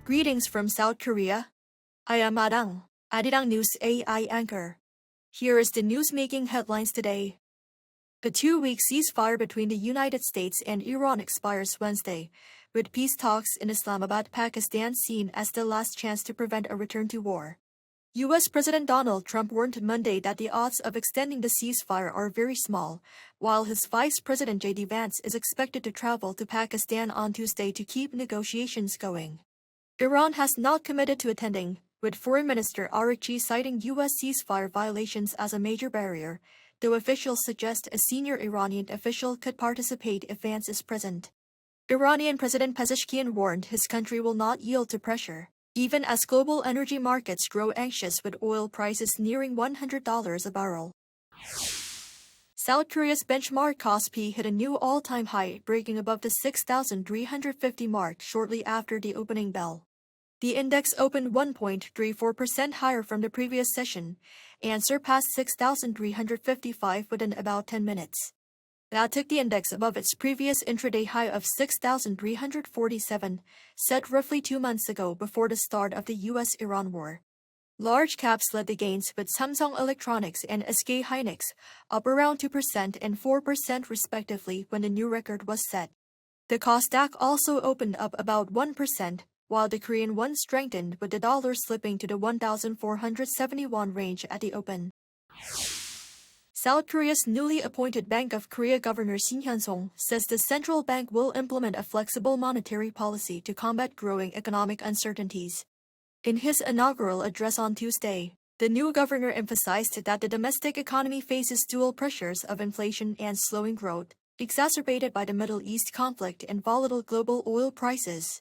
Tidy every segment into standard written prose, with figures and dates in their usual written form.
Greetings from South Korea. I am Arirang News AI anchor. Here is the news-making headlines today. A 2-week ceasefire between the United States and Iran expires Wednesday, with peace talks in Islamabad, Pakistan seen as the last chance to prevent a return to war. U.S. President Donald Trump warned Monday that the odds of extending the ceasefire are very small, while his Vice President J.D. Vance is expected to travel to Pakistan on Tuesday to keep negotiations going. Iran has not committed to attending, with Foreign Minister Takaichi citing U.S. ceasefire violations as a major barrier, though officials suggest a senior Iranian official could participate if Vance is present. Iranian President Pezeshkian warned his country will not yield to pressure, even as global energy markets grow anxious with oil prices nearing $100 a barrel. South Korea's benchmark KOSPI hit a new all-time high, breaking above the 6,350 mark shortly after the opening bell. The index opened 1.34% higher from the previous session and surpassed 6,355 within about 10 minutes. That took the index above its previous intraday high of 6,347, set roughly 2 months ago before the start of the U.S.-Iran war. Large caps led the gains, with Samsung Electronics and SK Hynix up around 2% and 4% respectively when the new record was set. The Kosdaq also opened up about 1%, while the Korean won strengthened, with the dollar slipping to the 1,471 range at the open. South Korea's newly appointed Bank of Korea Governor Shin Hyun-song says the central bank will implement a flexible monetary policy to combat growing economic uncertainties. In his inaugural address on Tuesday, the new governor emphasized that the domestic economy faces dual pressures of inflation and slowing growth, exacerbated by the Middle East conflict and volatile global oil prices.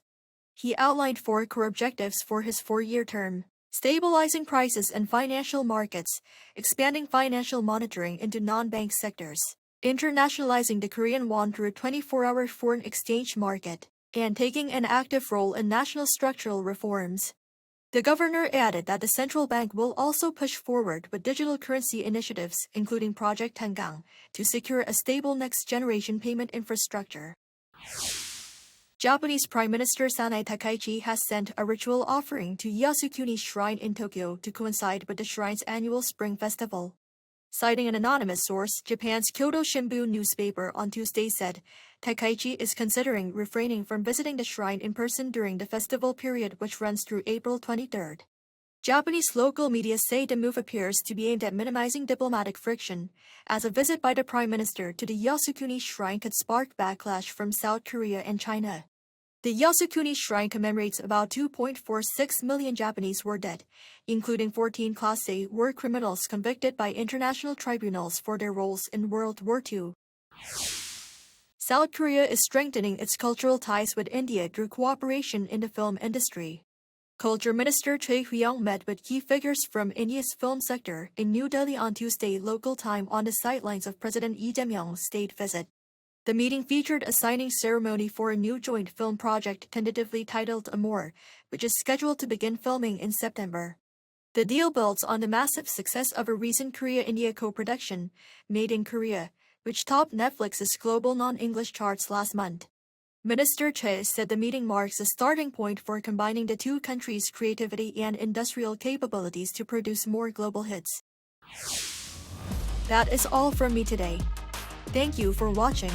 He outlined 4 core objectives for his 4-year term: stabilizing prices and financial markets, expanding financial monitoring into non-bank sectors, internationalizing the Korean won through a 24-hour foreign exchange market, and taking an active role in national structural reforms. The governor added that the central bank will also push forward with digital currency initiatives, including Project Tangang, to secure a stable next-generation payment infrastructure. Japanese Prime Minister Takaichi has sent a ritual offering to Yasukuni Shrine in Tokyo to coincide with the shrine's annual Spring Festival. Citing an anonymous source, Japan's Kyoto Shimbun newspaper on Tuesday said Takaichi is considering refraining from visiting the shrine in person during the festival period, which runs through April 23. Japanese local media say the move appears to be aimed at minimizing diplomatic friction, as a visit by the Prime Minister to the Yasukuni Shrine could spark backlash from South Korea and China. The Yasukuni Shrine commemorates about 2.46 million Japanese war dead, including 14 Class A war criminals convicted by international tribunals for their roles in World War II. South Korea is strengthening its cultural ties with India through cooperation in the film industry. Culture Minister Choi Hui-yong met with key figures from India's film sector in New Delhi on Tuesday local time on the sidelines of President Lee Jae-myung's state visit. The meeting featured a signing ceremony for a new joint film project tentatively titled Amor, which is scheduled to begin filming in September. The deal builds on the massive success of a recent Korea-India co-production, Made in Korea, which topped Netflix's global non-English charts last month. Minister Choi said the meeting marks a starting point for combining the two countries' creativity and industrial capabilities to produce more global hits. That is all from me today. Thank you for watching.